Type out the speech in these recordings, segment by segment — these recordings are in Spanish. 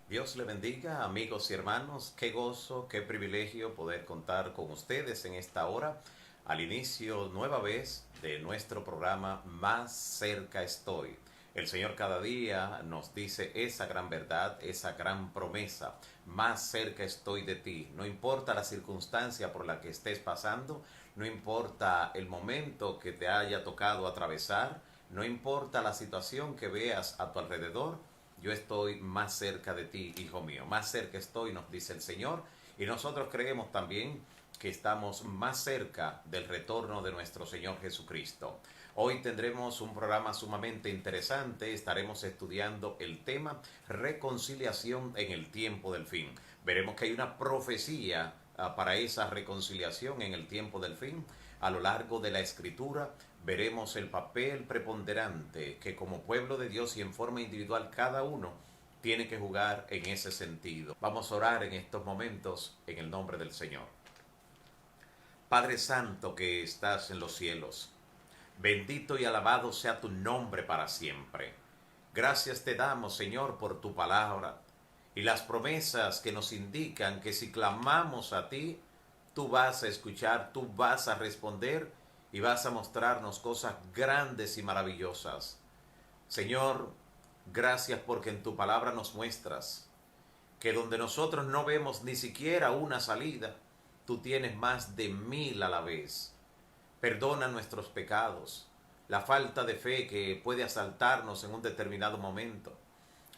Dios le bendiga, amigos y hermanos. Qué gozo, qué privilegio poder contar con ustedes en esta hora, al inicio nueva vez de nuestro programa Más cerca estoy. El Señor cada día nos dice esa gran verdad, esa gran promesa. Más cerca estoy de ti. No importa la circunstancia por la que estés pasando, no importa el momento que te haya tocado atravesar, no importa la situación que veas a tu alrededor, yo estoy más cerca de ti, hijo mío. Más cerca estoy, nos dice el Señor. Y nosotros creemos también que estamos más cerca del retorno de nuestro Señor Jesucristo. Hoy tendremos un programa sumamente interesante. Estaremos estudiando el tema reconciliación en el tiempo del fin. Veremos que hay una profecía para esa reconciliación en el tiempo del fin. A lo largo de la Escritura veremos el papel preponderante que como pueblo de Dios y en forma individual cada uno tiene que jugar en ese sentido. Vamos a orar en estos momentos en el nombre del Señor. Padre Santo que estás en los cielos, bendito y alabado sea tu nombre para siempre. Gracias te damos, Señor, por tu palabra y las promesas que nos indican que si clamamos a ti, tú vas a escuchar, tú vas a responder y vas a mostrarnos cosas grandes y maravillosas. Señor, gracias porque en tu palabra nos muestras que donde nosotros no vemos ni siquiera una salida, tú tienes más de 1000 a la vez. Perdona nuestros pecados, la falta de fe que puede asaltarnos en un determinado momento.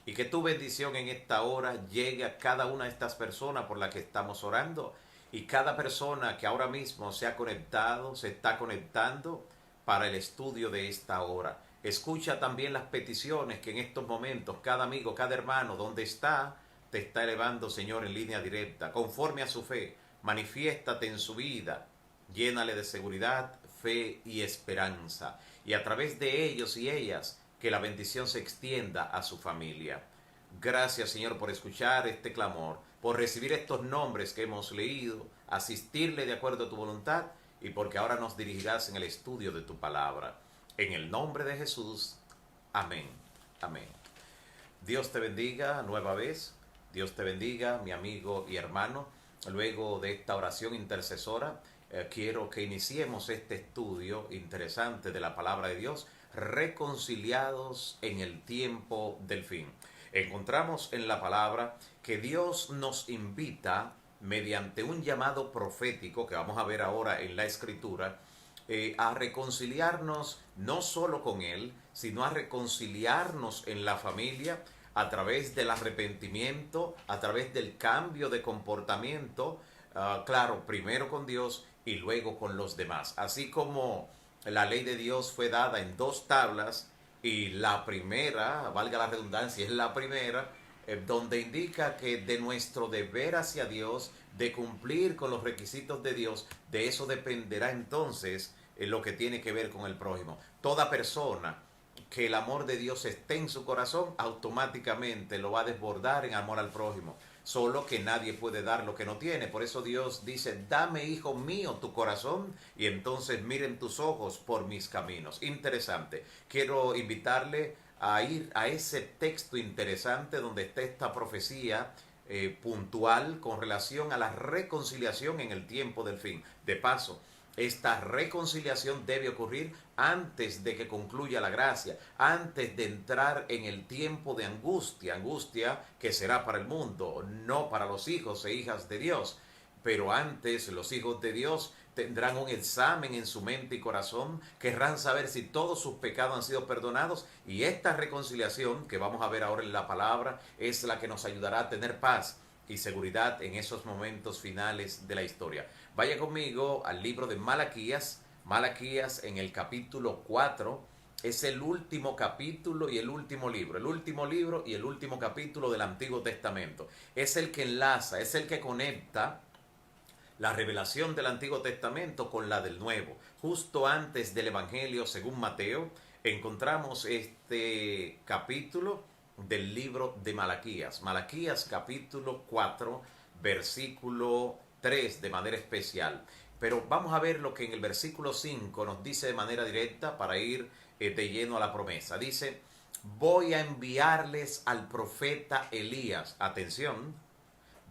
Y que tu bendición en esta hora llegue a cada una de estas personas por las que estamos orando. Y cada persona que ahora mismo se ha conectado, se está conectando para el estudio de esta hora. Escucha también las peticiones que en estos momentos cada amigo, cada hermano, donde está, te está elevando, Señor, en línea directa. Conforme a su fe, manifiéstate en su vida. Llénale de seguridad, fe y esperanza. Y a través de ellos y ellas, que la bendición se extienda a su familia. Gracias, Señor, por escuchar este clamor, por recibir estos nombres que hemos leído, asistirle de acuerdo a tu voluntad y porque ahora nos dirigirás en el estudio de tu palabra. En el nombre de Jesús. Amén. Amén. Dios te bendiga nueva vez. Dios te bendiga, mi amigo y hermano. Luego de esta oración intercesora, quiero que iniciemos este estudio interesante de la palabra de Dios, reconciliados en el tiempo del fin. Encontramos en la palabra que Dios nos invita mediante un llamado profético que vamos a ver ahora en la escritura, a reconciliarnos no solo con Él, sino a reconciliarnos en la familia a través del arrepentimiento, a través del cambio de comportamiento, claro, primero con Dios y luego con los demás. Así como la ley de Dios fue dada en 2 tablas y la primera, valga la redundancia, es la primera, donde indica que de nuestro deber hacia Dios, de cumplir con los requisitos de Dios, de eso dependerá entonces lo que tiene que ver con el prójimo. Toda persona que el amor de Dios esté en su corazón, automáticamente lo va a desbordar en amor al prójimo. Solo que nadie puede dar lo que no tiene. Por eso Dios dice, dame, hijo mío, tu corazón y entonces miren tus ojos por mis caminos. Interesante. Quiero invitarle a ir a ese texto interesante donde está esta profecía puntual con relación a la reconciliación en el tiempo del fin. De paso, esta reconciliación debe ocurrir antes de que concluya la gracia, antes de entrar en el tiempo de angustia, angustia que será para el mundo, no para los hijos e hijas de Dios. Pero antes los hijos de Dios tendrán un examen en su mente y corazón, querrán saber si todos sus pecados han sido perdonados y esta reconciliación que vamos a ver ahora en la palabra es la que nos ayudará a tener paz y seguridad en esos momentos finales de la historia. Vaya conmigo al libro de Malaquías. Malaquías en el capítulo 4 es el último capítulo y el último libro. El último libro y el último capítulo del Antiguo Testamento. Es el que enlaza, es el que conecta la revelación del Antiguo Testamento con la del Nuevo. Justo antes del Evangelio según Mateo, encontramos este capítulo del libro de Malaquías. Malaquías capítulo 4, versículo 3 de manera especial. Pero vamos a ver lo que en el versículo 5 nos dice de manera directa para ir de lleno a la promesa. Dice, voy a enviarles al profeta Elías. Atención,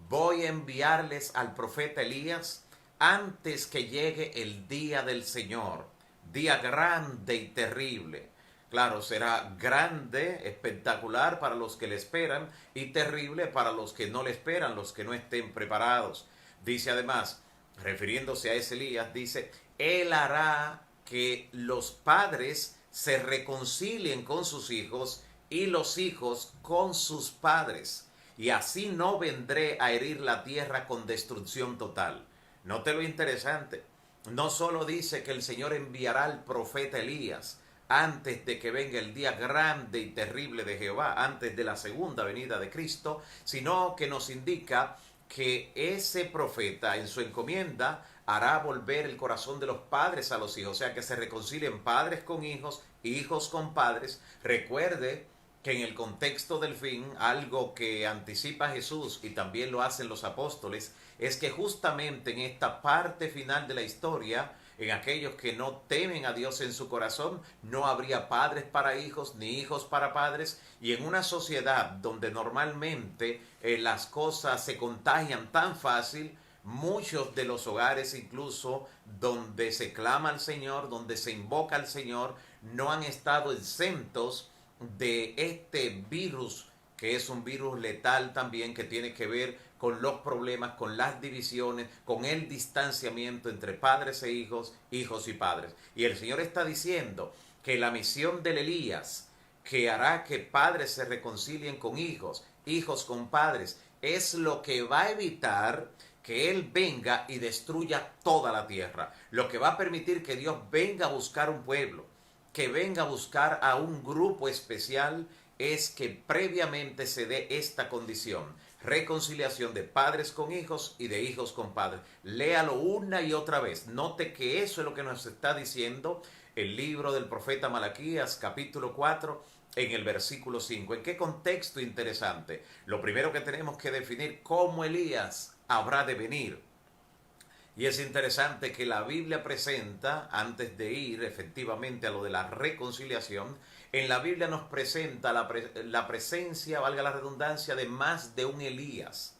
voy a enviarles al profeta Elías antes que llegue el día del Señor, día grande y terrible. Claro, será grande, espectacular para los que le esperan y terrible para los que no le esperan, los que no estén preparados. Dice además, refiriéndose a ese Elías, dice, él hará que los padres se reconcilien con sus hijos y los hijos con sus padres, y así no vendré a herir la tierra con destrucción total. Note lo interesante, no solo dice que el Señor enviará al profeta Elías antes de que venga el día grande y terrible de Jehová, antes de la segunda venida de Cristo, sino que nos indica que ese profeta en su encomienda hará volver el corazón de los padres a los hijos, o sea que se reconcilien padres con hijos, hijos con padres. Recuerde que en el contexto del fin, algo que anticipa Jesús y también lo hacen los apóstoles, es que justamente en esta parte final de la historia, en aquellos que no temen a Dios en su corazón, no habría padres para hijos ni hijos para padres, y en una sociedad donde normalmente las cosas se contagian tan fácil, muchos de los hogares incluso donde se clama al Señor, donde se invoca al Señor, no han estado exentos de este virus, que es un virus letal también, que tiene que ver con los problemas, con las divisiones, con el distanciamiento entre padres e hijos, hijos y padres. Y el Señor está diciendo que la misión del Elías, que hará que padres se reconcilien con hijos, hijos con padres, es lo que va a evitar que Él venga y destruya toda la tierra. Lo que va a permitir que Dios venga a buscar un pueblo, que venga a buscar a un grupo especial, es que previamente se dé esta condición: reconciliación de padres con hijos y de hijos con padres. Léalo una y otra vez. Note que eso es lo que nos está diciendo el libro del profeta Malaquías, capítulo 4, en el versículo 5. ¿En qué contexto interesante? Lo primero que tenemos que definir: cómo Elías habrá de venir. Y es interesante que la Biblia presenta, antes de ir efectivamente a lo de la reconciliación, en la Biblia nos presenta la presencia, valga la redundancia, de más de un Elías.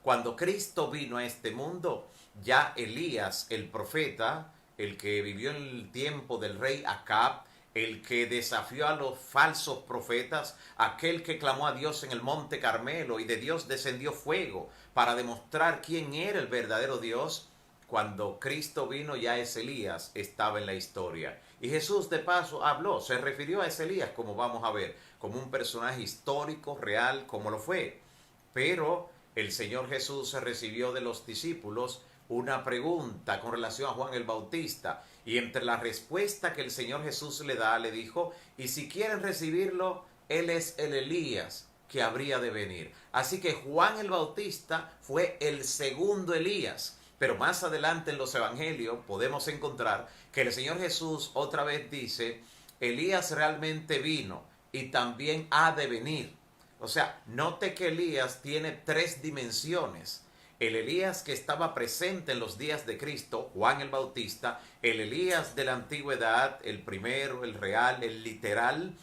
Cuando Cristo vino a este mundo, ya Elías, el profeta, el que vivió en el tiempo del rey Acab, el que desafió a los falsos profetas, aquel que clamó a Dios en el monte Carmelo y de Dios descendió fuego para demostrar quién era el verdadero Dios. Cuando Cristo vino, ya ese Elías estaba en la historia. Y Jesús de paso habló, se refirió a ese Elías, como vamos a ver, como un personaje histórico, real, como lo fue. Pero el Señor Jesús recibió de los discípulos una pregunta con relación a Juan el Bautista. Y entre la respuesta que el Señor Jesús le da, le dijo: y si quieren recibirlo, Él es el Elías que habría de venir. Así que Juan el Bautista fue el segundo Elías. Pero más adelante en los evangelios podemos encontrar que el Señor Jesús otra vez dice: Elías realmente vino y también ha de venir. O sea, note que Elías tiene tres dimensiones. El Elías que estaba presente en los días de Cristo, Juan el Bautista, el Elías de la antigüedad, el primero, el real, el literal,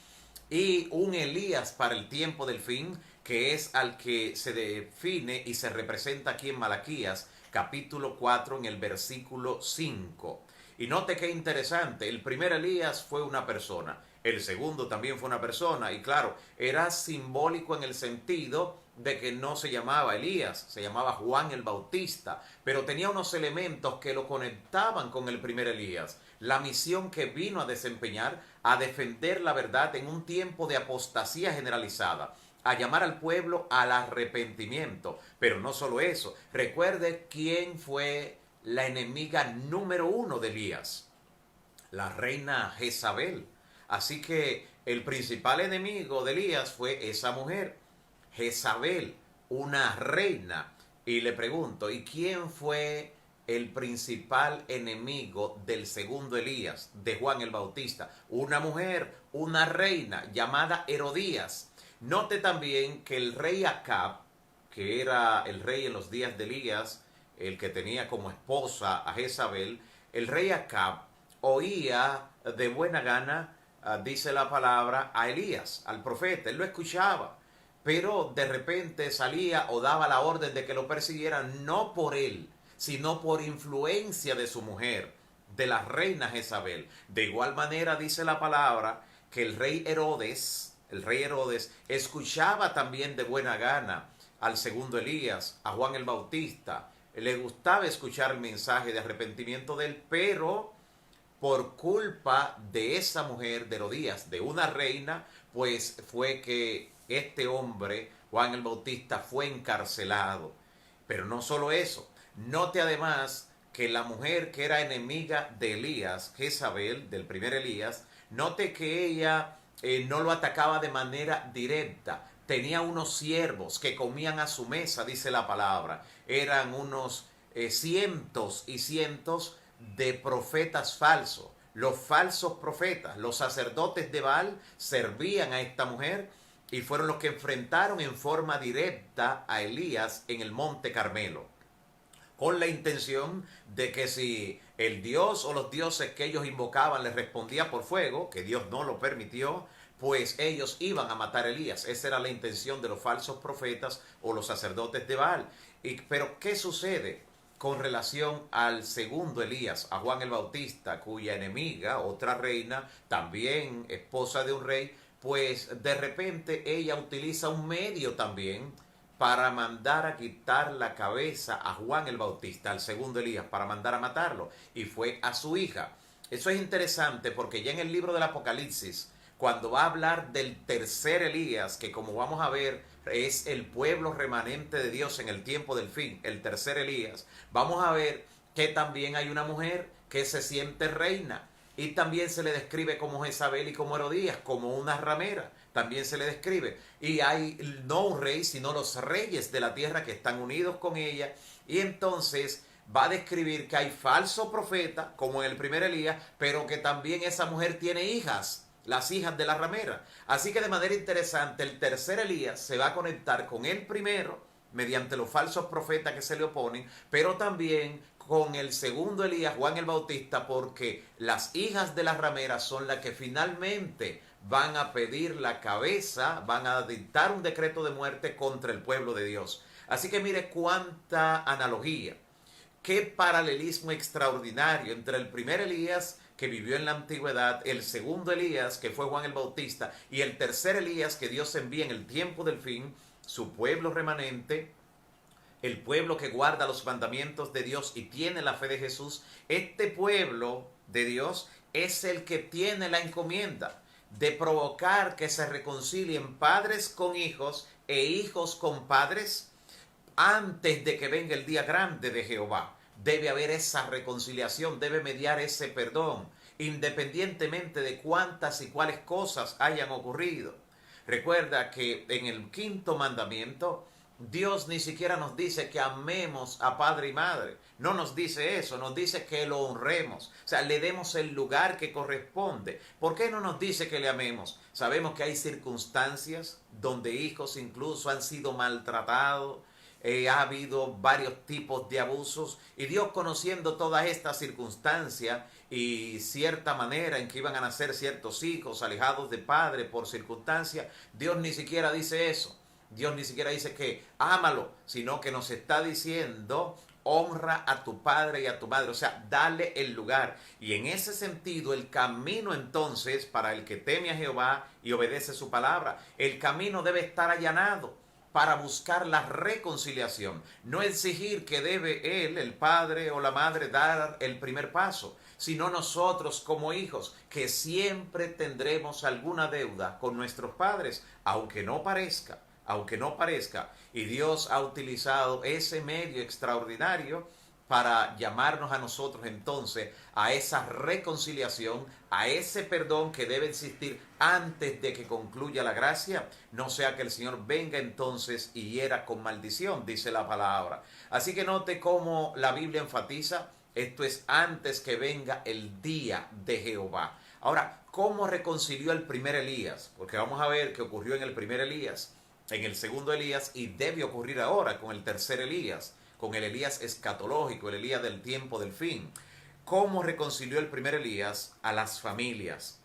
y un Elías para el tiempo del fin, que es al que se define y se representa aquí en Malaquías, capítulo 4, en el versículo 5. Y note qué interesante, el primer Elías fue una persona, el segundo también fue una persona, y claro, era simbólico en el sentido de que no se llamaba Elías, se llamaba Juan el Bautista, pero tenía unos elementos que lo conectaban con el primer Elías, la misión que vino a desempeñar, a defender la verdad en un tiempo de apostasía generalizada, a llamar al pueblo al arrepentimiento. Pero no solo eso, recuerde quién fue la enemiga número uno de Elías: la reina Jezabel. Así que el principal enemigo de Elías fue esa mujer, Jezabel, una reina. Y le pregunto, ¿y quién fue el principal enemigo del segundo Elías, de Juan el Bautista? Una mujer, una reina llamada Herodías. Note también que el rey Acab, que era el rey en los días de Elías, el que tenía como esposa a Jezabel, el rey Acab oía de buena gana dice la palabra, a Elías, al profeta. Él lo escuchaba, pero de repente salía o daba la orden de que lo persiguieran, no por él, sino por influencia de su mujer, de la reina Jezabel. De igual manera dice la palabra que el rey Herodes, escuchaba también de buena gana al segundo Elías, a Juan el Bautista. Le gustaba escuchar el mensaje de arrepentimiento de él, pero por culpa de esa mujer, de Herodías, de una reina, pues fue que este hombre, Juan el Bautista, fue encarcelado. Pero no solo eso, note además que la mujer que era enemiga de Elías, Jezabel, del primer Elías, note que ella no lo atacaba de manera directa. Tenía unos siervos que comían a su mesa, dice la palabra. Eran unos cientos y cientos de profetas falsos. Los falsos profetas, los sacerdotes de Baal, servían a esta mujer y fueron los que enfrentaron en forma directa a Elías en el Monte Carmelo, con la intención de que si el dios o los dioses que ellos invocaban les respondía por fuego, que Dios no lo permitió, pues ellos iban a matar a Elías. Esa era la intención de los falsos profetas o los sacerdotes de Baal. Pero ¿qué sucede con relación al segundo Elías, a Juan el Bautista, cuya enemiga, otra reina, también esposa de un rey, pues de repente ella utiliza un medio también para mandar a quitar la cabeza a Juan el Bautista, al segundo Elías, para mandar a matarlo, y fue a su hija. Eso es interesante porque ya en el libro del Apocalipsis, cuando va a hablar del tercer Elías, que como vamos a ver es el pueblo remanente de Dios en el tiempo del fin, el tercer Elías, vamos a ver que también hay una mujer que se siente reina, y también se le describe como Jezabel y como Herodías, como una ramera, también se le describe. Y hay no un rey, sino los reyes de la tierra que están unidos con ella. Y entonces va a describir que hay falso profeta, como en el primer Elías, pero que también esa mujer tiene hijas, las hijas de la ramera. Así que de manera interesante, el tercer Elías se va a conectar con el primero, mediante los falsos profetas que se le oponen, pero también con el segundo Elías, Juan el Bautista, porque las hijas de las rameras son las que finalmente van a pedir la cabeza, van a dictar un decreto de muerte contra el pueblo de Dios. Así que mire cuánta analogía, qué paralelismo extraordinario entre el primer Elías que vivió en la antigüedad, el segundo Elías que fue Juan el Bautista y el tercer Elías que Dios envía en el tiempo del fin, su pueblo remanente, el pueblo que guarda los mandamientos de Dios y tiene la fe de Jesús. Este pueblo de Dios es el que tiene la encomienda de provocar que se reconcilien padres con hijos e hijos con padres antes de que venga el día grande de Jehová. Debe haber esa reconciliación, debe mediar ese perdón, independientemente de cuántas y cuáles cosas hayan ocurrido. Recuerda que en el quinto mandamiento, Dios ni siquiera nos dice que amemos a padre y madre. No nos dice eso, nos dice que lo honremos. O sea, le demos el lugar que corresponde. ¿Por qué no nos dice que le amemos? Sabemos que hay circunstancias donde hijos incluso han sido maltratados. Ha habido varios tipos de abusos y Dios, conociendo todas estas circunstancias y cierta manera en que iban a nacer ciertos hijos alejados de padre por circunstancias, Dios ni siquiera dice eso. Dios ni siquiera dice que ámalo, sino que nos está diciendo honra a tu padre y a tu madre, o sea, dale el lugar. Y en ese sentido, el camino entonces para el que teme a Jehová y obedece su palabra, el camino debe estar allanado para buscar la reconciliación, no exigir que debe él, el padre o la madre, dar el primer paso, sino nosotros como hijos, que siempre tendremos alguna deuda con nuestros padres, aunque no parezca, y Dios ha utilizado ese medio extraordinario para llamarnos a nosotros entonces a esa reconciliación, a ese perdón que debe existir antes de que concluya la gracia, no sea que el Señor venga entonces y hiera con maldición, dice la palabra. Así que note cómo la Biblia enfatiza, esto es antes que venga el día de Jehová. Ahora, ¿cómo reconcilió el primer Elías? Porque vamos a ver qué ocurrió en el primer Elías, en el segundo Elías, y debe ocurrir ahora con el tercer Elías, con el Elías escatológico, el Elías del tiempo del fin. ¿Cómo reconcilió el primer Elías a las familias?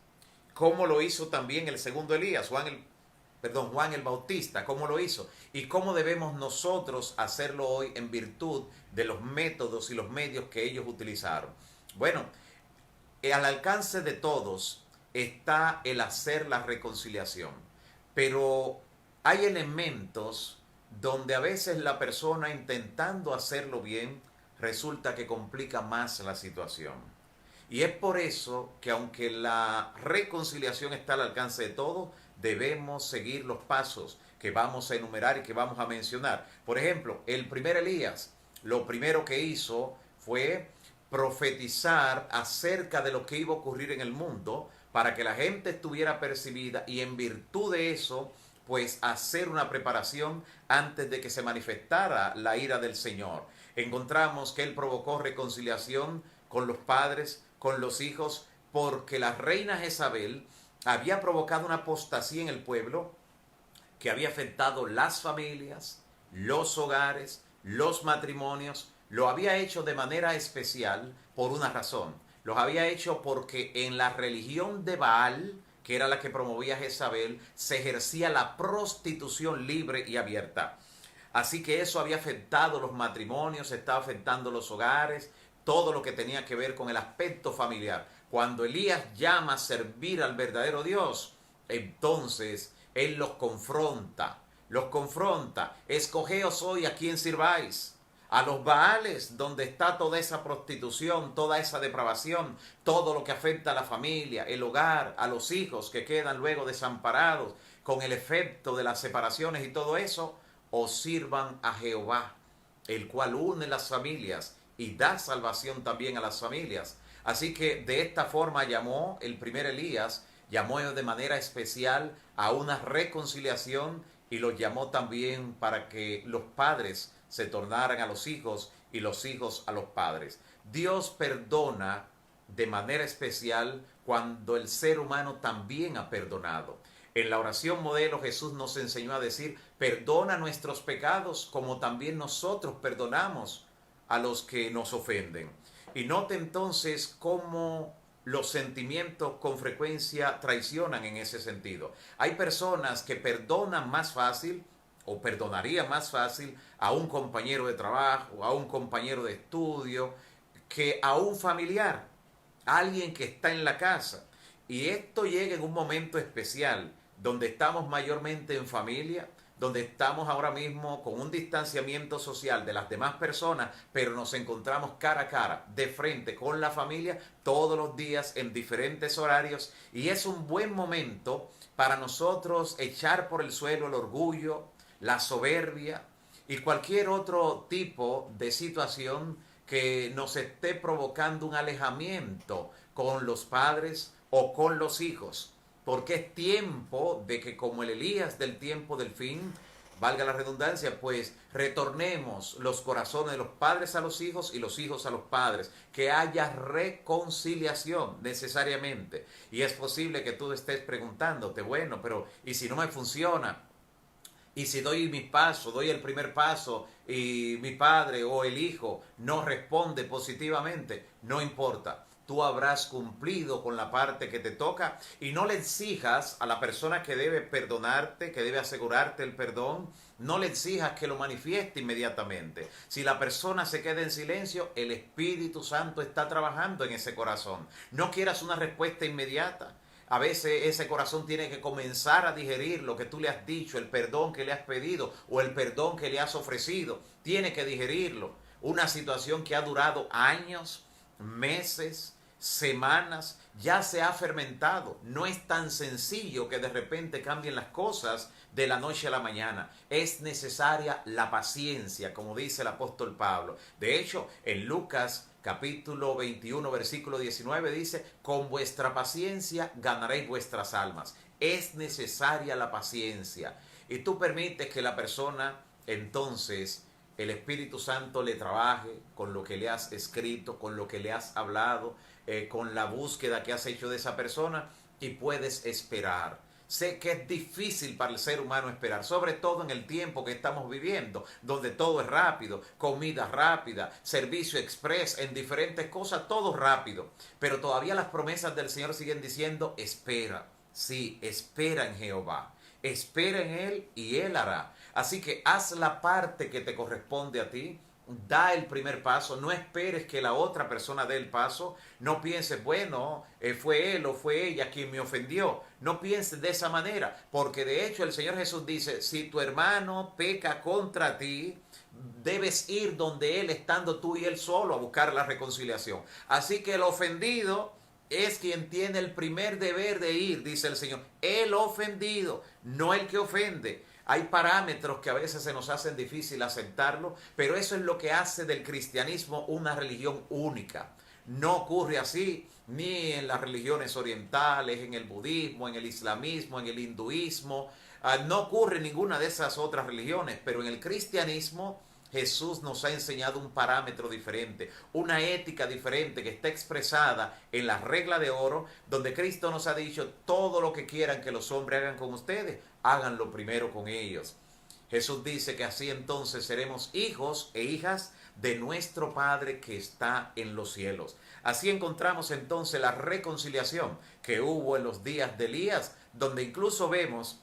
cómo lo hizo también el segundo Elías, Juan el Bautista, cómo lo hizo y cómo debemos nosotros hacerlo hoy en virtud de los métodos y los medios que ellos utilizaron. Bueno, al alcance de todos está el hacer la reconciliación, pero hay elementos donde a veces la persona intentando hacerlo bien resulta que complica más la situación. Y es por eso que aunque la reconciliación está al alcance de todos, debemos seguir los pasos que vamos a enumerar y que vamos a mencionar. Por ejemplo, el primer Elías, lo primero que hizo fue profetizar acerca de lo que iba a ocurrir en el mundo para que la gente estuviera percibida y en virtud de eso, pues hacer una preparación antes de que se manifestara la ira del Señor. Encontramos que él provocó reconciliación con los padres, con los hijos, porque la reina Jezabel había provocado una apostasía en el pueblo que había afectado las familias, los hogares, los matrimonios. Lo había hecho de manera especial por una razón. Los había hecho porque en la religión de Baal, que era la que promovía Jezabel, se ejercía la prostitución libre y abierta. Así que eso había afectado los matrimonios, estaba afectando los hogares, todo lo que tenía que ver con el aspecto familiar. Cuando Elías llama a servir al verdadero Dios, entonces él los confronta. Escogeos hoy a quién sirváis. A los Baales, donde está toda esa prostitución, toda esa depravación, todo lo que afecta a la familia, el hogar, a los hijos que quedan luego desamparados con el efecto de las separaciones y todo eso, o sirvan a Jehová, el cual une las familias y da salvación también a las familias. Así que de esta forma llamó el primer Elías, llamó de manera especial a una reconciliación y los llamó también para que los padres se tornaran a los hijos y los hijos a los padres. Dios perdona de manera especial cuando el ser humano también ha perdonado. En la oración modelo Jesús nos enseñó a decir, perdona nuestros pecados como también nosotros perdonamos a los que nos ofenden. Y note entonces cómo los sentimientos con frecuencia traicionan en ese sentido. Hay personas que perdonan más fácil o perdonaría más fácil a un compañero de trabajo, a un compañero de estudio, que a un familiar, a alguien que está en la casa. Y esto llega en un momento especial, donde estamos mayormente en familia, donde estamos ahora mismo con un distanciamiento social de las demás personas, pero nos encontramos cara a cara, de frente con la familia, todos los días en diferentes horarios, y es un buen momento para nosotros echar por el suelo el orgullo, la soberbia y cualquier otro tipo de situación que nos esté provocando un alejamiento con los padres o con los hijos. Porque es tiempo de que, como el Elías del tiempo del fin, valga la redundancia, pues retornemos los corazones de los padres a los hijos y los hijos a los padres, que haya reconciliación necesariamente. Y es posible que tú estés preguntándote, bueno, pero ¿y si no me funciona? Y si doy mi paso, doy el primer paso y mi padre o el hijo no responde positivamente, no importa. Tú habrás cumplido con la parte que te toca y no le exijas a la persona que debe perdonarte, que debe asegurarte el perdón, no le exijas que lo manifieste inmediatamente. Si la persona se queda en silencio, el Espíritu Santo está trabajando en ese corazón. No quieras una respuesta inmediata. A veces ese corazón tiene que comenzar a digerir lo que tú le has dicho, el perdón que le has pedido o el perdón que le has ofrecido. Tiene que digerirlo. Una situación que ha durado años, meses, semanas, ya se ha fermentado. No es tan sencillo que de repente cambien las cosas de la noche a la mañana. Es necesaria la paciencia, como dice el apóstol Pablo. De hecho, en Lucas capítulo 21, versículo 19 dice, con vuestra paciencia ganaréis vuestras almas. Es necesaria la paciencia. Y tú permites que la persona, entonces, el Espíritu Santo le trabaje con lo que le has escrito, con lo que le has hablado, con la búsqueda que has hecho de esa persona, y puedes esperar. Sé que es difícil para el ser humano esperar, sobre todo en el tiempo que estamos viviendo, donde todo es rápido, comida rápida, servicio express, en diferentes cosas, todo rápido. Pero todavía las promesas del Señor siguen diciendo, espera. Sí, espera en Jehová. Espera en Él y Él hará. Así que haz la parte que te corresponde a ti. Da el primer paso, no esperes que la otra persona dé el paso, no pienses, bueno, fue él o fue ella quien me ofendió, no pienses de esa manera, porque de hecho el Señor Jesús dice, si tu hermano peca contra ti, debes ir donde él, estando tú y él solo, a buscar la reconciliación. Así que el ofendido es quien tiene el primer deber de ir, dice el Señor, el ofendido, no el que ofende. Hay parámetros que a veces se nos hacen difícil aceptarlo, pero eso es lo que hace del cristianismo una religión única. No ocurre así ni en las religiones orientales, en el budismo, en el islamismo, en el hinduismo. No ocurre en ninguna de esas otras religiones, pero en el cristianismo Jesús nos ha enseñado un parámetro diferente, una ética diferente que está expresada en la regla de oro, donde Cristo nos ha dicho, todo lo que quieran que los hombres hagan con ustedes, háganlo primero con ellos. Jesús dice que así entonces seremos hijos e hijas de nuestro Padre que está en los cielos. Así encontramos entonces la reconciliación que hubo en los días de Elías, donde incluso vemos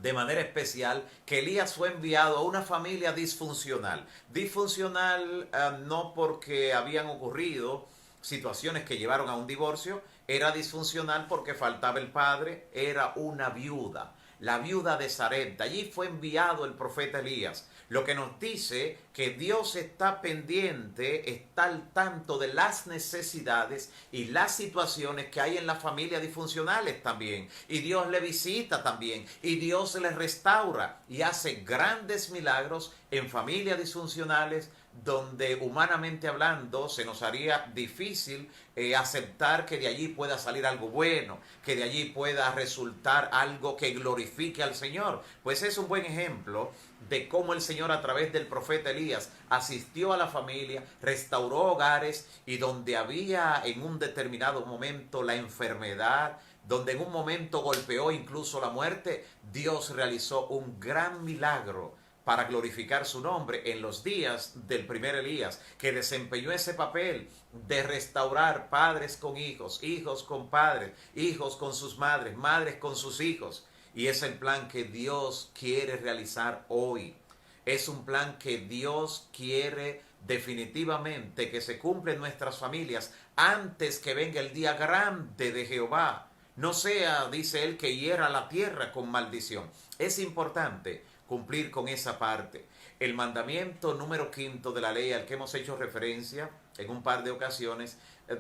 de manera especial que Elías fue enviado a una familia disfuncional. Disfuncional no porque habían ocurrido situaciones que llevaron a un divorcio, era disfuncional porque faltaba el padre, era una viuda, la viuda de Sarepta. Allí fue enviado el profeta Elías, lo que nos dice que Dios está pendiente, está al tanto de las necesidades y las situaciones que hay en las familias disfuncionales también. Y Dios le visita también, y Dios le restaura y hace grandes milagros en familias disfuncionales, donde humanamente hablando se nos haría difícil aceptar que de allí pueda salir algo bueno, que de allí pueda resultar algo que glorifique al Señor. Pues es un buen ejemplo de cómo el Señor a través del profeta Elías asistió a la familia, restauró hogares, y donde había en un determinado momento la enfermedad, donde en un momento golpeó incluso la muerte, Dios realizó un gran milagro para glorificar su nombre en los días del primer Elías, que desempeñó ese papel de restaurar padres con hijos, hijos con padres, hijos con sus madres, madres con sus hijos. Y es el plan que Dios quiere realizar hoy. Es un plan que Dios quiere definitivamente que se cumpla en nuestras familias antes que venga el día grande de Jehová. No sea, dice él, que hiera la tierra con maldición. Es importante cumplir con esa parte. El mandamiento número 5 de la ley al que hemos hecho referencia en un par de ocasiones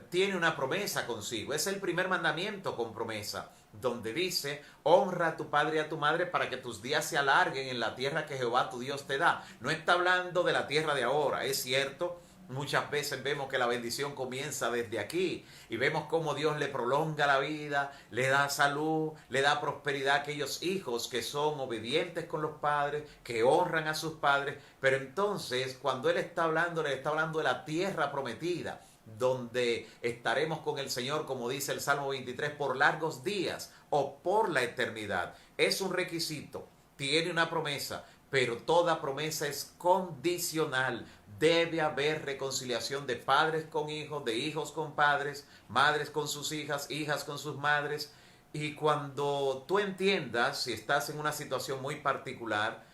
tiene una promesa consigo. Es el primer mandamiento con promesa, donde dice, honra a tu padre y a tu madre para que tus días se alarguen en la tierra que Jehová tu Dios te da. No está hablando de la tierra de ahora, es cierto. Muchas veces vemos que la bendición comienza desde aquí y vemos cómo Dios le prolonga la vida, le da salud, le da prosperidad a aquellos hijos que son obedientes con los padres, que honran a sus padres. Pero entonces cuando Él está hablando, le está hablando de la tierra prometida, donde estaremos con el Señor, como dice el Salmo 23, por largos días o por la eternidad. Es un requisito, tiene una promesa, pero toda promesa es condicional. Debe haber reconciliación de padres con hijos, de hijos con padres, madres con sus hijas, hijas con sus madres. Y cuando tú entiendas, si estás en una situación muy particular,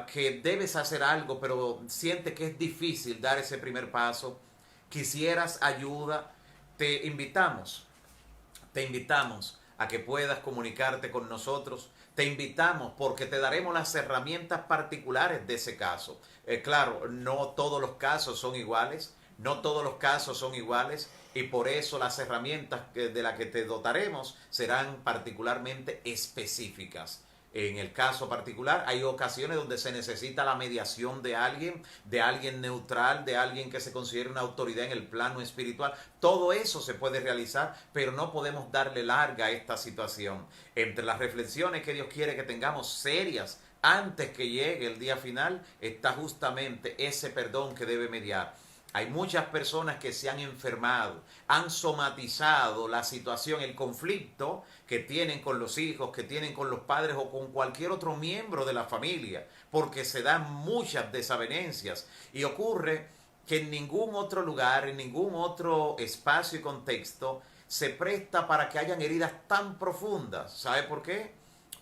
que debes hacer algo, pero sientes que es difícil dar ese primer paso, quisieras ayuda, te invitamos a que puedas comunicarte con nosotros. Te invitamos porque te daremos las herramientas particulares de ese caso. Claro, no todos los casos son iguales, y por eso las herramientas de las que te dotaremos serán particularmente específicas. En el caso particular hay ocasiones donde se necesita la mediación de alguien neutral, de alguien que se considere una autoridad en el plano espiritual. Todo eso se puede realizar, pero no podemos darle larga a esta situación. Entre las reflexiones que Dios quiere que tengamos serias antes que llegue el día final está justamente ese perdón que debe mediar. Hay muchas personas que se han enfermado, han somatizado la situación, el conflicto que tienen con los hijos, que tienen con los padres o con cualquier otro miembro de la familia, porque se dan muchas desavenencias y ocurre que en ningún otro lugar, en ningún otro espacio y contexto se presta para que hayan heridas tan profundas. ¿Sabe por qué?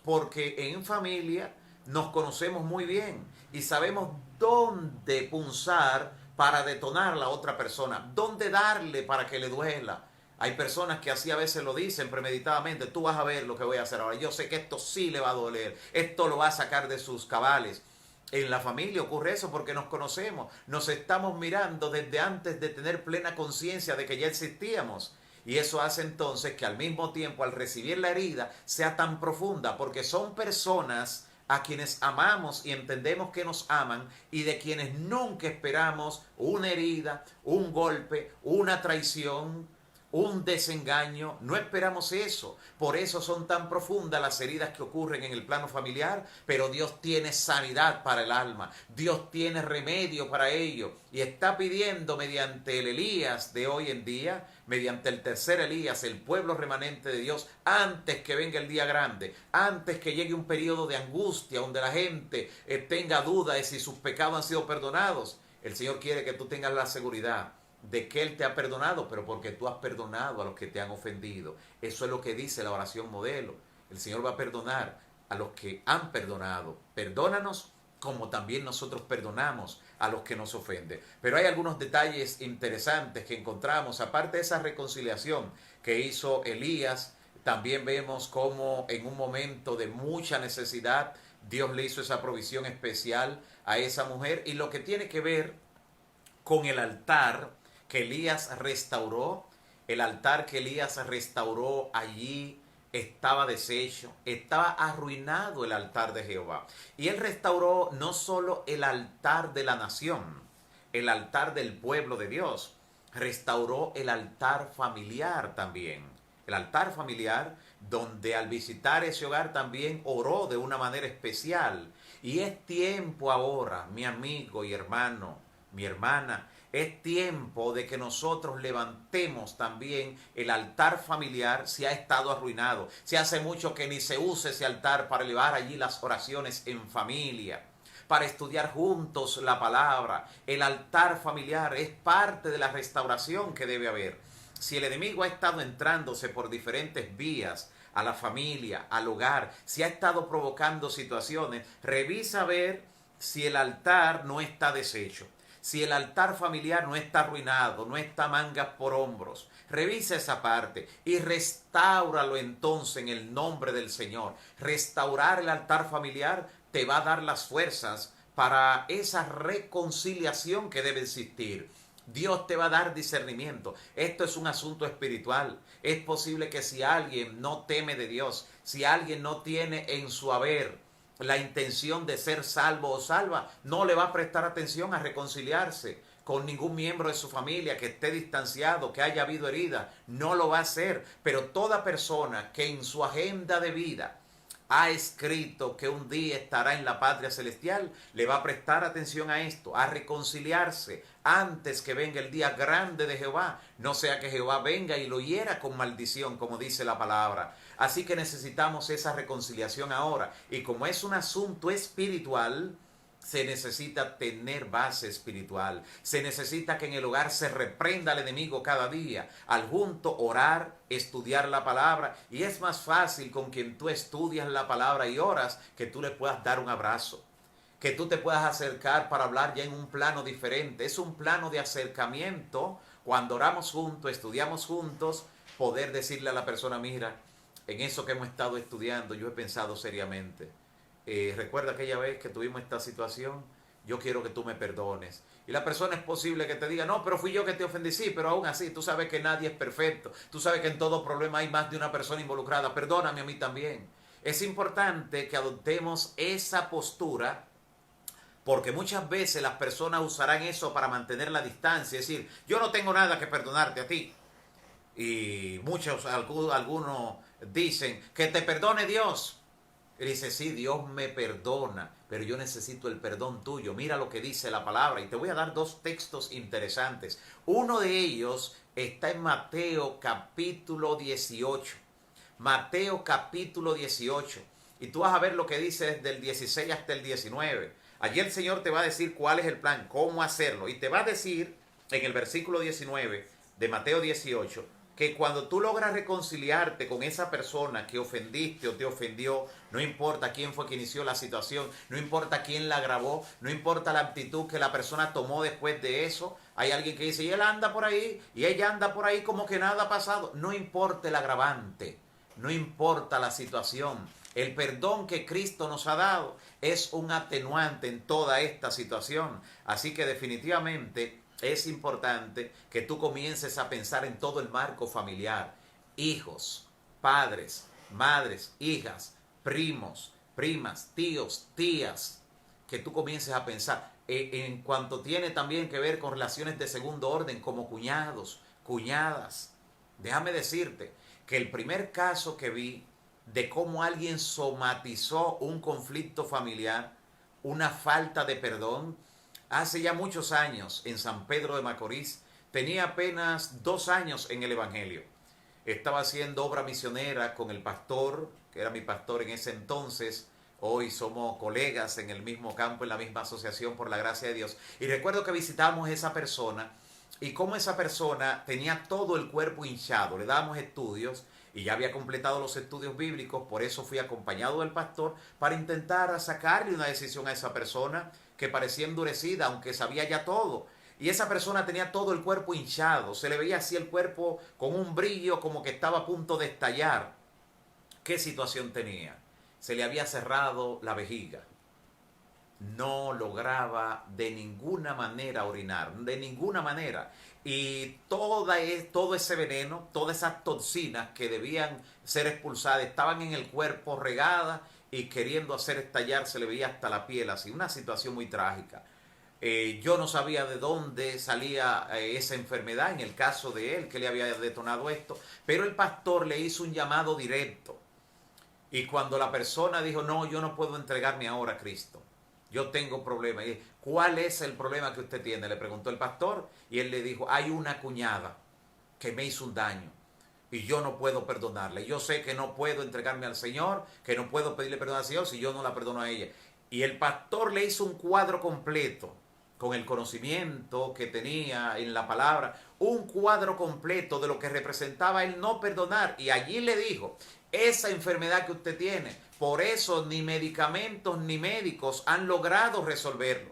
Porque en familia nos conocemos muy bien y sabemos dónde punzar para detonar a la otra persona, dónde darle para que le duela. Hay personas que así a veces lo dicen premeditadamente: tú vas a ver lo que voy a hacer ahora, yo sé que esto sí le va a doler, esto lo va a sacar de sus cabales. En la familia ocurre eso porque nos conocemos, nos estamos mirando desde antes de tener plena conciencia de que ya existíamos. Y eso hace entonces que al mismo tiempo, al recibir la herida, sea tan profunda, porque son personas a quienes amamos y entendemos que nos aman y de quienes nunca esperamos una herida, un golpe, una traición, un desengaño. No esperamos eso. Por eso son tan profundas las heridas que ocurren en el plano familiar, pero Dios tiene sanidad para el alma. Dios tiene remedio para ello y está pidiendo mediante el Elías de hoy en día, mediante el tercer Elías, el pueblo remanente de Dios, antes que venga el día grande, antes que llegue un periodo de angustia donde la gente tenga duda de si sus pecados han sido perdonados. El Señor quiere que tú tengas la seguridad de que Él te ha perdonado, pero porque tú has perdonado a los que te han ofendido. Eso es lo que dice la oración modelo. El Señor va a perdonar a los que han perdonado. Perdónanos como también nosotros perdonamos a los que nos ofenden. Pero hay algunos detalles interesantes que encontramos, aparte de esa reconciliación que hizo Elías. También vemos cómo en un momento de mucha necesidad Dios le hizo esa provisión especial a esa mujer, y lo que tiene que ver con el altar que Elías restauró. El altar que Elías restauró allí estaba deshecho, estaba arruinado el altar de Jehová. Y él restauró no solo el altar de la nación, el altar del pueblo de Dios, restauró el altar familiar también. El altar familiar donde al visitar ese hogar también oró de una manera especial. Y es tiempo ahora, mi amigo y hermano, mi hermana, es tiempo de que nosotros levantemos también el altar familiar si ha estado arruinado. Si hace mucho que ni se usa ese altar para elevar allí las oraciones en familia, para estudiar juntos la palabra. El altar familiar es parte de la restauración que debe haber. Si el enemigo ha estado entrándose por diferentes vías a la familia, al hogar, si ha estado provocando situaciones, revisa a ver si el altar no está deshecho. Si el altar familiar no está arruinado, no está mangas por hombros, revisa esa parte y restáuralo entonces en el nombre del Señor. Restaurar el altar familiar te va a dar las fuerzas para esa reconciliación que debe existir. Dios te va a dar discernimiento. Esto es un asunto espiritual. Es posible que si alguien no teme de Dios, si alguien no tiene en su haber la intención de ser salvo o salva, no le va a prestar atención a reconciliarse con ningún miembro de su familia que esté distanciado, que haya habido herida. No lo va a hacer. Pero toda persona que en su agenda de vida ha escrito que un día estará en la patria celestial, le va a prestar atención a esto, a reconciliarse antes que venga el día grande de Jehová, no sea que Jehová venga y lo hiera con maldición, como dice la palabra. Así que necesitamos esa reconciliación ahora, y como es un asunto espiritual, se necesita tener base espiritual. Se necesita que en el hogar se reprenda al enemigo cada día. Al junto orar, estudiar la palabra. Y es más fácil con quien tú estudias la palabra y oras que tú le puedas dar un abrazo, que tú te puedas acercar para hablar ya en un plano diferente. Es un plano de acercamiento. Cuando oramos juntos, estudiamos juntos, poder decirle a la persona: mira, en eso que hemos estado estudiando yo he pensado seriamente. Recuerda aquella vez que tuvimos esta situación, yo quiero que tú me perdones. Y la persona es posible que te diga: no, pero fui yo que te ofendí. Sí, pero aún así, tú sabes que nadie es perfecto. Tú sabes que en todo problema hay más de una persona involucrada. Perdóname a mí también. Es importante que adoptemos esa postura, porque muchas veces las personas usarán eso para mantener la distancia. Es decir, yo no tengo nada que perdonarte a ti. Y algunos dicen: que te perdone Dios. Y dice, sí, Dios me perdona, pero yo necesito el perdón tuyo. Mira lo que dice la palabra. Y te voy a dar dos textos interesantes. Uno de ellos está en Mateo capítulo 18. Mateo capítulo 18. Y tú vas a ver lo que dice desde el 16 hasta el 19. Allí el Señor te va a decir cuál es el plan, cómo hacerlo. Y te va a decir en el versículo 19 de Mateo 18, que cuando tú logras reconciliarte con esa persona que ofendiste o te ofendió, no importa quién fue que inició la situación, no importa quién la agravó, no importa la actitud que la persona tomó después de eso, hay alguien que dice, y él anda por ahí, y ella anda por ahí como que nada ha pasado. No importa el agravante, no importa la situación. El perdón que Cristo nos ha dado es un atenuante en toda esta situación. Así que definitivamente es importante que tú comiences a pensar en todo el marco familiar. Hijos, padres, madres, hijas, primos, primas, tíos, tías. Que tú comiences a pensar en cuanto tiene también que ver con relaciones de segundo orden, como cuñados, cuñadas. Déjame decirte que el primer caso que vi de cómo alguien somatizó un conflicto familiar, una falta de perdón, hace ya muchos años en San Pedro de Macorís. Tenía apenas 2 años en el Evangelio. Estaba haciendo obra misionera con el pastor, que era mi pastor en ese entonces. Hoy somos colegas en el mismo campo, en la misma asociación, por la gracia de Dios. Y recuerdo que visitamos a esa persona y cómo esa persona tenía todo el cuerpo hinchado. Le dábamos estudios y ya había completado los estudios bíblicos. Por eso fui acompañado del pastor para intentar sacarle una decisión a esa persona que parecía endurecida, aunque sabía ya todo. Y esa persona tenía todo el cuerpo hinchado, se le veía así el cuerpo con un brillo como que estaba a punto de estallar. ¿Qué situación tenía? Se le había cerrado la vejiga. No lograba de ninguna manera orinar, de ninguna manera. Y todo ese veneno, todas esas toxinas que debían ser expulsadas, estaban en el cuerpo regadas y queriendo hacer estallar, se le veía hasta la piel así. Una situación muy trágica. Yo no sabía de dónde salía esa enfermedad, en el caso de él, que le había detonado esto, pero el pastor le hizo un llamado directo. Y cuando la persona dijo, no, yo no puedo entregarme ahora a Cristo, yo tengo problemas. ¿Cuál es el problema que usted tiene?, le preguntó el pastor, y él le dijo, hay una cuñada que me hizo un daño y yo no puedo perdonarle. Yo sé que no puedo entregarme al Señor, que no puedo pedirle perdón al Señor si yo no la perdono a ella. Y el pastor le hizo un cuadro completo, con el conocimiento que tenía en la palabra, un cuadro completo de lo que representaba el no perdonar. Y allí le dijo, esa enfermedad que usted tiene, por eso ni medicamentos ni médicos han logrado resolverlo.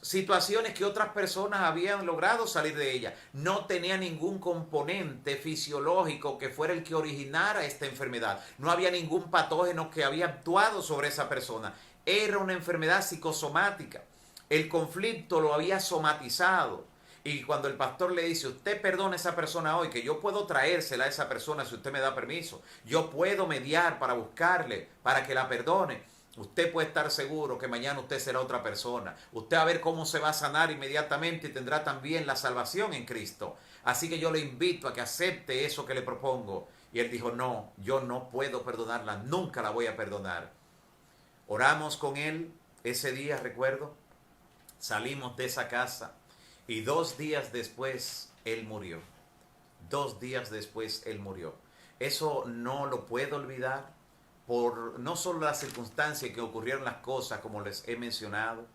Situaciones que otras personas habían logrado salir de ella. No tenía ningún componente fisiológico que fuera el que originara esta enfermedad. No había ningún patógeno que había actuado sobre esa persona. Era una enfermedad psicosomática. El conflicto lo había somatizado. Y cuando el pastor le dice, usted perdona a esa persona hoy, que yo puedo traérsela a esa persona si usted me da permiso. Yo puedo mediar para buscarle, para que la perdone. Usted puede estar seguro que mañana usted será otra persona. Usted va a ver cómo se va a sanar inmediatamente y tendrá también la salvación en Cristo. Así que yo le invito a que acepte eso que le propongo. Y él dijo, no, yo no puedo perdonarla, nunca la voy a perdonar. Oramos con él ese día, recuerdo. Salimos de esa casa y 2 días después él murió. 2 días después él murió. Eso no lo puedo olvidar. Por no solo la circunstancia en que ocurrieron las cosas, como les he mencionado,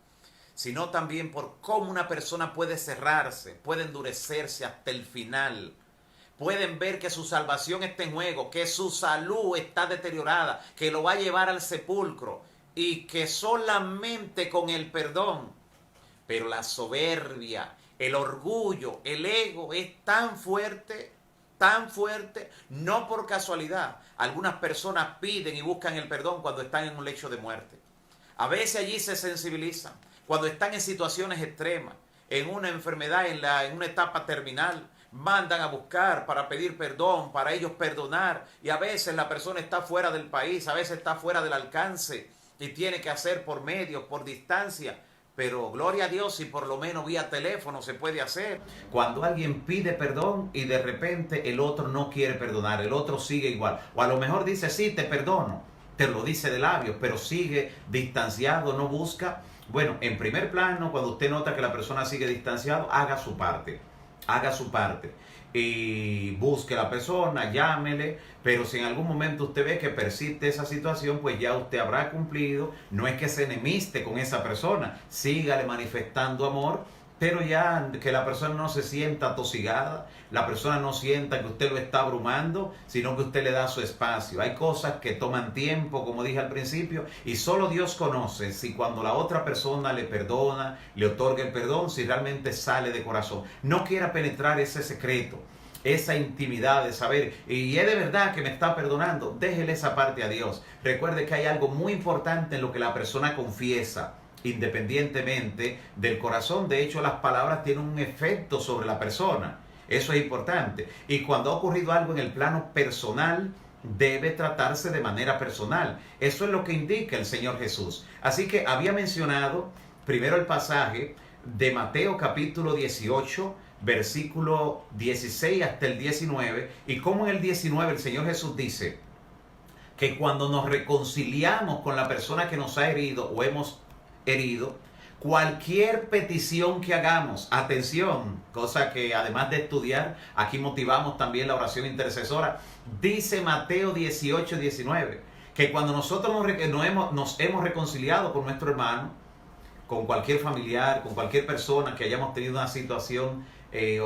sino también por cómo una persona puede cerrarse, puede endurecerse hasta el final. Pueden ver que su salvación está en juego, que su salud está deteriorada, que lo va a llevar al sepulcro y que solamente con el perdón. Pero la soberbia, el orgullo, el ego es tan fuerte, no por casualidad. Algunas personas piden y buscan el perdón cuando están en un lecho de muerte. A veces allí se sensibilizan, cuando están en situaciones extremas, en una enfermedad, en una etapa terminal, mandan a buscar para pedir perdón, para ellos perdonar. Y a veces la persona está fuera del país, a veces está fuera del alcance y tiene que hacer por medios, por distancia. Pero gloria a Dios si por lo menos vía teléfono se puede hacer. Cuando alguien pide perdón y de repente el otro no quiere perdonar, el otro sigue igual. O a lo mejor dice, sí, te perdono, te lo dice de labios, pero sigue distanciado, no busca. Bueno, en primer plano, cuando usted nota que la persona sigue distanciado, haga su parte. Haga su parte. Y busque a la persona, llámele, pero si en algún momento usted ve que persiste esa situación, pues ya usted habrá cumplido. No es que se enemiste con esa persona, sígale manifestando amor, pero ya que la persona no se sienta atosigada, la persona no sienta que usted lo está abrumando, sino que usted le da su espacio. Hay cosas que toman tiempo, como dije al principio, y solo Dios conoce si cuando la otra persona le perdona, le otorga el perdón, si realmente sale de corazón. No quiera penetrar ese secreto, esa intimidad de saber, y es de verdad que me está perdonando, déjele esa parte a Dios. Recuerde que hay algo muy importante en lo que la persona confiesa, independientemente del corazón. De hecho, las palabras tienen un efecto sobre la persona. Eso es importante. Y cuando ha ocurrido algo en el plano personal, debe tratarse de manera personal. Eso es lo que indica el Señor Jesús. Así que había mencionado primero el pasaje de Mateo capítulo 18, versículo 16 hasta el 19, y como en el 19 el Señor Jesús dice que cuando nos reconciliamos con la persona que nos ha herido o hemos herido, cualquier petición que hagamos, atención, cosa que además de estudiar, aquí motivamos también la oración intercesora, dice Mateo 18, 19, que cuando nosotros nos hemos reconciliado con nuestro hermano, con cualquier familiar, con cualquier persona que hayamos tenido una situación,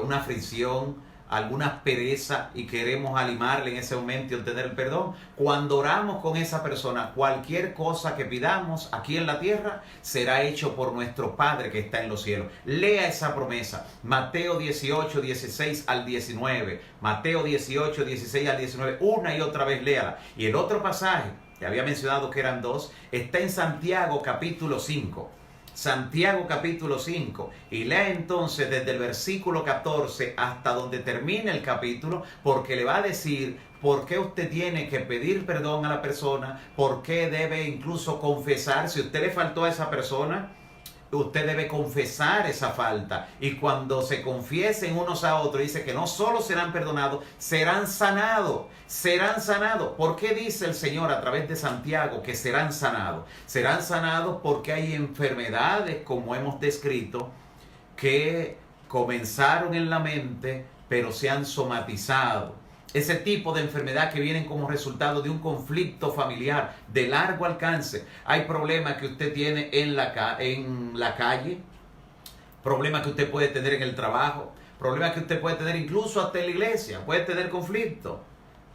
una fricción, alguna aspereza y queremos animarle en ese momento y obtener el perdón, cuando oramos con esa persona, cualquier cosa que pidamos aquí en la tierra será hecho por nuestro Padre que está en los cielos. Lea esa promesa, Mateo 18, 16 al 19, Mateo 18, 16 al 19, una y otra vez léala. Y el otro pasaje, que había mencionado que eran dos, está en Santiago capítulo 5. Santiago capítulo 5, y lea entonces desde el versículo 14 hasta donde termina el capítulo, porque le va a decir por qué usted tiene que pedir perdón a la persona, por qué debe incluso confesar. Si usted le faltó a esa persona, usted debe confesar esa falta, y cuando se confiesen unos a otros, dice que no solo serán perdonados, serán sanados, serán sanados. ¿Por qué dice el Señor a través de Santiago que serán sanados? Serán sanados porque hay enfermedades, como hemos descrito, que comenzaron en la mente, pero se han somatizado. Ese tipo de enfermedad que vienen como resultado de un conflicto familiar de largo alcance. Hay problemas que usted tiene en la calle, problemas que usted puede tener en el trabajo, problemas que usted puede tener incluso hasta en la iglesia, puede tener conflicto.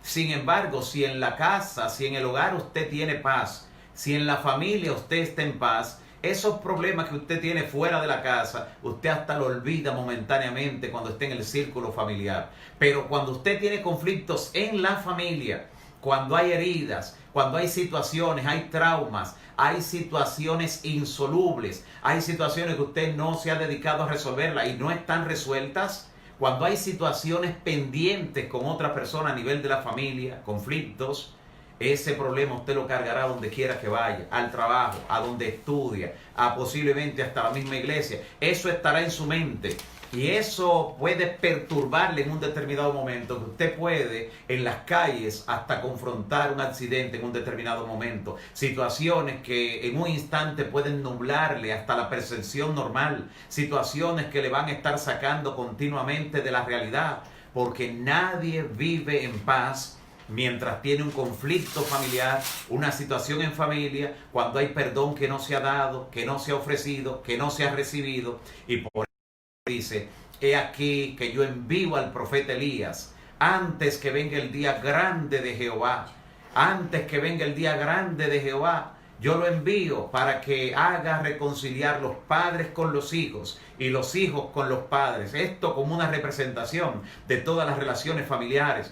Sin embargo, si en la casa, si en el hogar usted tiene paz, si en la familia usted está en paz, esos problemas que usted tiene fuera de la casa, usted hasta lo olvida momentáneamente cuando esté en el círculo familiar. Pero cuando usted tiene conflictos en la familia, cuando hay heridas, cuando hay situaciones, hay traumas, hay situaciones insolubles, hay situaciones que usted no se ha dedicado a resolverlas y no están resueltas, cuando hay situaciones pendientes con otra persona a nivel de la familia, conflictos, ese problema usted lo cargará donde quiera que vaya, al trabajo, a donde estudia, a posiblemente hasta la misma iglesia. Eso estará en su mente y eso puede perturbarle en un determinado momento, que usted puede en las calles hasta confrontar un accidente en un determinado momento. Situaciones que en un instante pueden nublarle hasta la percepción normal. Situaciones que le van a estar sacando continuamente de la realidad, porque nadie vive en paz mientras tiene un conflicto familiar, una situación en familia, cuando hay perdón que no se ha dado, que no se ha ofrecido, que no se ha recibido. Y por eso dice, he aquí que yo envío al profeta Elías antes que venga el día grande de Jehová. Antes que venga el día grande de Jehová, yo lo envío para que haga reconciliar los padres con los hijos y los hijos con los padres. Esto como una representación de todas las relaciones familiares.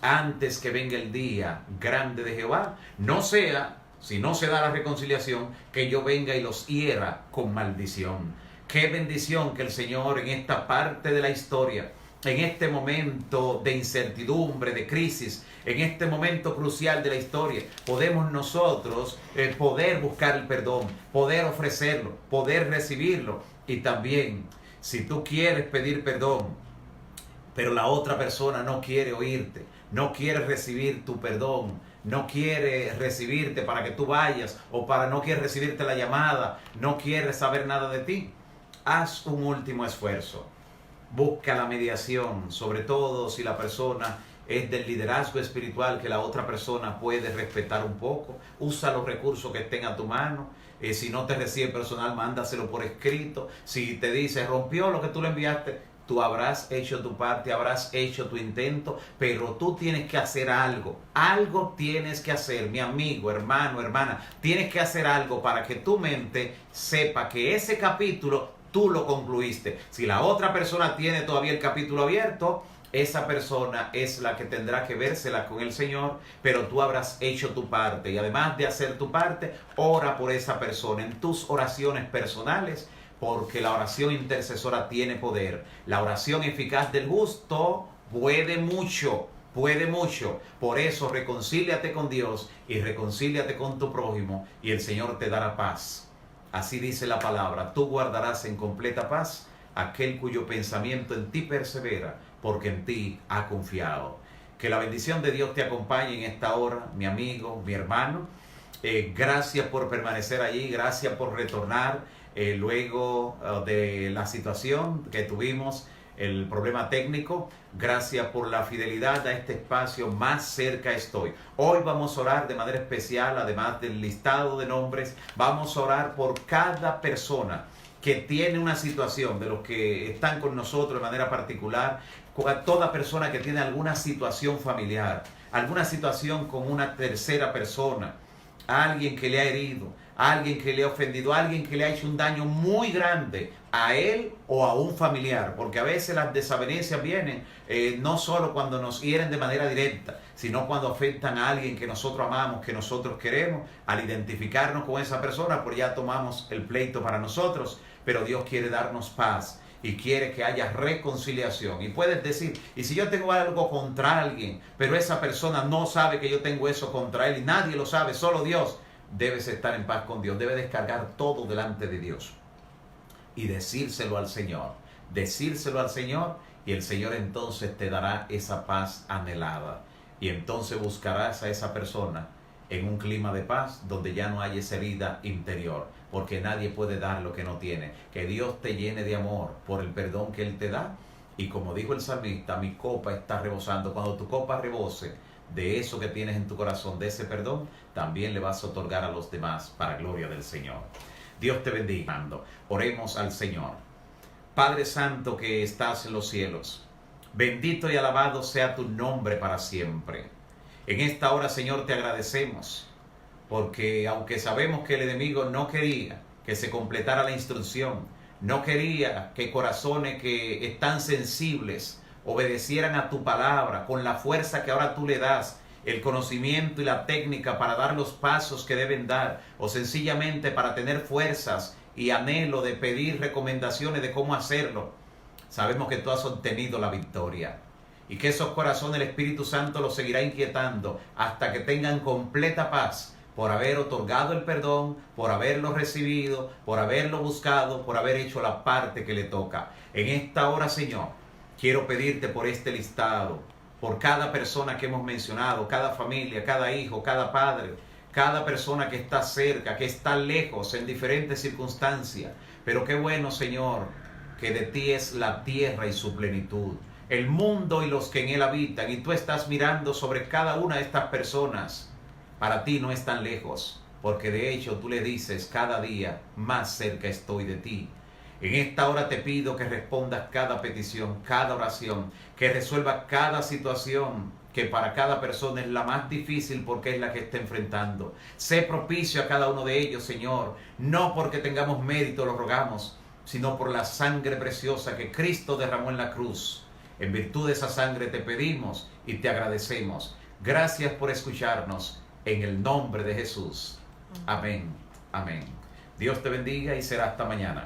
Antes que venga el día grande de Jehová, no sea, si no se da la reconciliación, que yo venga y los hiera con maldición. Qué bendición que el Señor en esta parte de la historia, en este momento de incertidumbre, de crisis, en este momento crucial de la historia, podemos nosotros poder buscar el perdón, poder ofrecerlo, poder recibirlo. Y también, si tú quieres pedir perdón, pero la otra persona no quiere oírte, no quiere recibir tu perdón, no quiere recibirte para que tú vayas, o no quiere recibirte la llamada, no quiere saber nada de ti, haz un último esfuerzo. Busca la mediación, sobre todo si la persona es del liderazgo espiritual que la otra persona puede respetar un poco. Usa los recursos que estén a tu mano. Si no te recibe personal, mándaselo por escrito. Si te dice rompió lo que tú le enviaste, tú habrás hecho tu parte, habrás hecho tu intento, pero tú tienes que hacer algo. Algo tienes que hacer, mi amigo, hermano, hermana. Tienes que hacer algo para que tu mente sepa que ese capítulo tú lo concluiste. Si la otra persona tiene todavía el capítulo abierto, esa persona es la que tendrá que vérsela con el Señor, pero tú habrás hecho tu parte. Y además de hacer tu parte, ora por esa persona en tus oraciones personales, porque la oración intercesora tiene poder. La oración eficaz del justo puede mucho, puede mucho. Por eso reconcíliate con Dios y reconcíliate con tu prójimo, y el Señor te dará paz. Así dice la palabra: tú guardarás en completa paz aquel cuyo pensamiento en ti persevera, porque en ti ha confiado. Que la bendición de Dios te acompañe en esta hora, mi amigo, mi hermano. Gracias por permanecer allí, gracias por retornar luego de la situación que tuvimos, el problema técnico. Gracias por la fidelidad a este espacio. Más cerca estoy. Hoy vamos a orar de manera especial, además del listado de nombres, vamos a orar por cada persona que tiene una situación, de los que están con nosotros de manera particular, toda persona que tiene alguna situación familiar, alguna situación con una tercera persona, alguien que le ha herido, alguien que le ha ofendido, alguien que le ha hecho un daño muy grande a él o a un familiar, porque a veces las desavenencias vienen no solo cuando nos hieren de manera directa, sino cuando afectan a alguien que nosotros amamos, que nosotros queremos. Al identificarnos con esa persona, pues ya tomamos el pleito para nosotros, pero Dios quiere darnos paz y quiere que haya reconciliación. Y puedes decir, y si yo tengo algo contra alguien, pero esa persona no sabe que yo tengo eso contra él, y nadie lo sabe, solo Dios, debes estar en paz con Dios, debes descargar todo delante de Dios y decírselo al Señor, y el Señor entonces te dará esa paz anhelada, y entonces buscarás a esa persona en un clima de paz donde ya no hay esa herida interior, porque nadie puede dar lo que no tiene. Que Dios te llene de amor por el perdón que Él te da, y como dijo el salmista, mi copa está rebosando. Cuando tu copa rebose de eso que tienes en tu corazón, de ese perdón, también le vas a otorgar a los demás para gloria del Señor. Dios te bendiga. Oremos al Señor. Padre Santo que estás en los cielos, bendito y alabado sea tu nombre para siempre. En esta hora, Señor, te agradecemos, porque aunque sabemos que el enemigo no quería que se completara la instrucción, no quería que corazones que están sensibles obedecieran a tu palabra con la fuerza que ahora tú le das, el conocimiento y la técnica para dar los pasos que deben dar, o sencillamente para tener fuerzas y anhelo de pedir recomendaciones de cómo hacerlo. Sabemos que tú has obtenido la victoria, y que esos corazones el Espíritu Santo los seguirá inquietando hasta que tengan completa paz por haber otorgado el perdón, por haberlo recibido, por haberlo buscado, por haber hecho la parte que le toca. En esta hora, Señor, quiero pedirte por este listado, por cada persona que hemos mencionado, cada familia, cada hijo, cada padre, cada persona que está cerca, que está lejos en diferentes circunstancias. Pero qué bueno, Señor, que de ti es la tierra y su plenitud, el mundo y los que en él habitan, y tú estás mirando sobre cada una de estas personas. Para ti no están lejos, porque de hecho tú le dices cada día, más cerca estoy de ti. En esta hora te pido que respondas cada petición, cada oración, que resuelva cada situación que para cada persona es la más difícil porque es la que está enfrentando. Sé propicio a cada uno de ellos, Señor, no porque tengamos mérito, lo rogamos, sino por la sangre preciosa que Cristo derramó en la cruz. En virtud de esa sangre te pedimos y te agradecemos. Gracias por escucharnos. En el nombre de Jesús. Amén. Amén. Dios te bendiga y será hasta mañana.